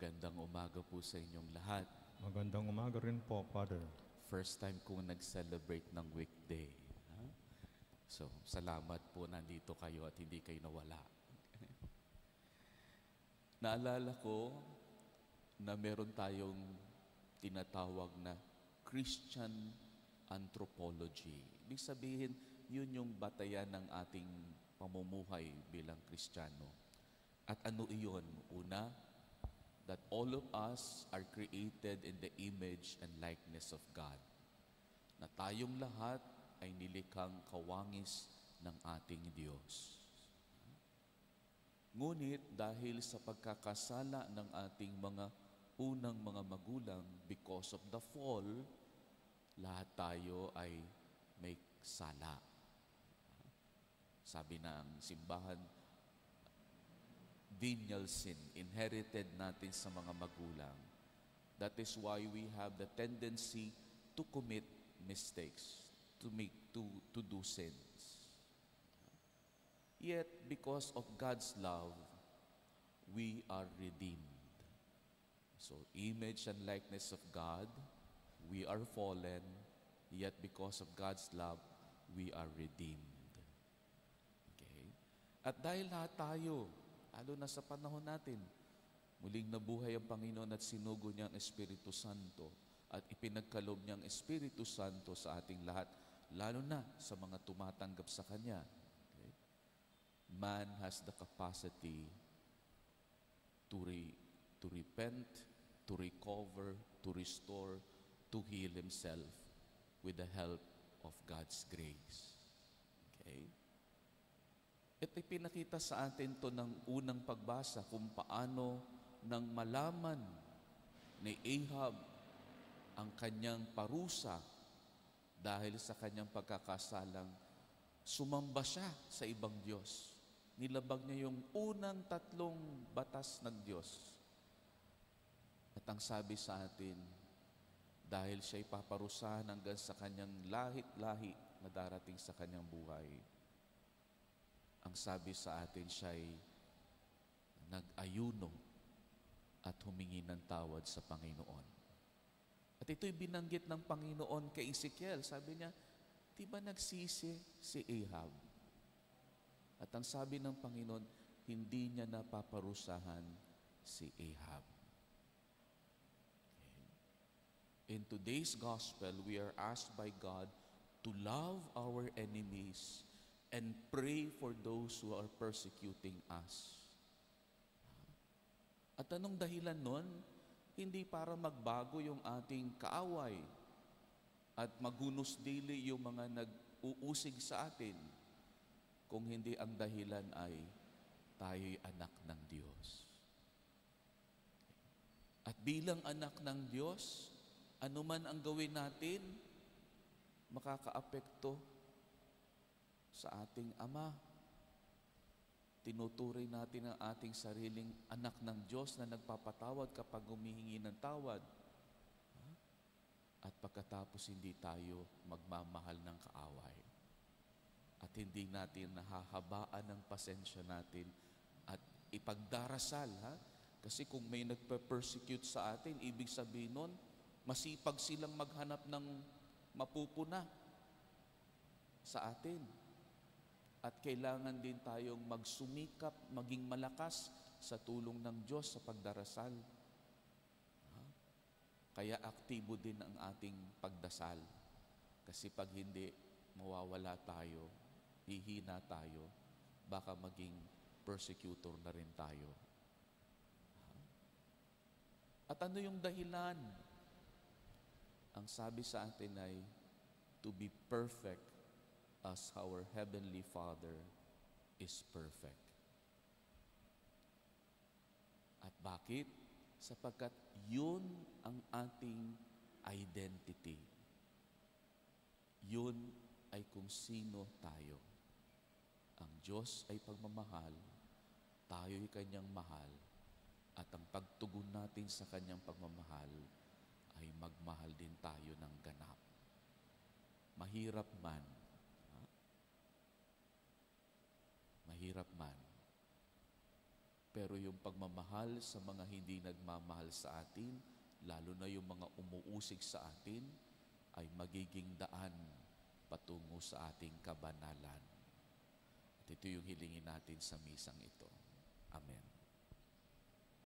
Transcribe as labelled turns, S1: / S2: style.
S1: Magandang umaga po sa inyong lahat.
S2: Magandang umaga rin po, Father.
S1: First time kong nag-celebrate ng weekday. Ha? So, salamat po nandito kayo at hindi kayo nawala. Naalala ko na meron tayong tinatawag na Christian anthropology. Ibig sabihin, yun yung batayan ng ating pamumuhay bilang Kristiyano. At ano iyon? Una, that all of us are created in the image and likeness of God. Na tayong lahat ay nilikhang kawangis ng ating Diyos. Ngunit dahil sa pagkakasala ng ating mga unang mga magulang, because of the fall, lahat tayo ay may sala. Sabi ng simbahan, venial sin, inherited natin sa mga magulang. That is why we have the tendency to commit mistakes, to do sins. Yet, because of God's love, we are redeemed. So, image and likeness of God, we are fallen, yet because of God's love, we are redeemed. Okay? At dahil lahat tayo, lalo na sa panahon natin, muling nabuhay ang Panginoon at sinugo niya ang Espiritu Santo at ipinagkaloob niya ang Espiritu Santo sa ating lahat, lalo na sa mga tumatanggap sa Kanya. Okay? Man has the capacity to repent, to recover, to restore, to heal himself with the help of God's grace. Okay? Ito pinakita sa atin to ng unang pagbasa kung paano nang malaman ni Ahab ang kanyang parusa dahil sa kanyang pagkakasalang sumamba siya sa ibang Diyos. Nilabag niya yung unang 3 batas ng Diyos. At ang sabi sa atin, dahil siya'y paparusahan hanggang sa kanyang lahit-lahi na darating sa kanyang buhay, ang sabi sa atin siya'y nag-ayuno at humingi ng tawad sa Panginoon. At ito'y binanggit ng Panginoon kay Ezekiel. Sabi niya, di ba nagsisi si Ahab? At ang sabi ng Panginoon, hindi niya napaparusahan si Ahab. Okay. In today's gospel, we are asked by God to love our enemies and pray for those who are persecuting us. At anong dahilan nun? Hindi para magbago yung ating kaaway at maghunos-dili yung mga nag-uusig sa atin, kung hindi ang dahilan ay tayo'y anak ng Diyos. At bilang anak ng Diyos, anuman ang gawin natin, makakaapekto sa ating Ama. Tinuturing natin ang ating sariling anak ng Diyos na nagpapatawad kapag humihingi ng tawad. At pagkatapos hindi tayo magmamahal ng kaaway. At hindi natin nahahabaan ng pasensya natin at ipagdarasal. Kasi kung may nagpe-persecute sa atin, ibig sabihin nun, masipag silang maghanap ng mapupuna sa atin. At kailangan din tayong magsumikap, maging malakas sa tulong ng Diyos sa pagdarasal. Kaya aktibo din ang ating pagdasal. Kasi pag hindi, mawawala tayo, hihina tayo, baka maging persecutor na rin tayo. At ano yung dahilan? Ang sabi sa atin ay, to be perfect as our Heavenly Father is perfect. At bakit? Sapagkat yun ang ating identity. Yun ay kung sino tayo. Ang Diyos ay pagmamahal, tayo'y Kanyang mahal, at ang pagtugon natin sa Kanyang pagmamahal ay magmahal din tayo ng ganap. Mahirap man, mahirap man, Pero yung pagmamahal sa mga hindi nagmamahal sa atin, lalo na yung mga umuusig sa atin, ay magiging daan patungo sa ating kabanalan. At ito yung hilingin natin sa misang ito. Amen.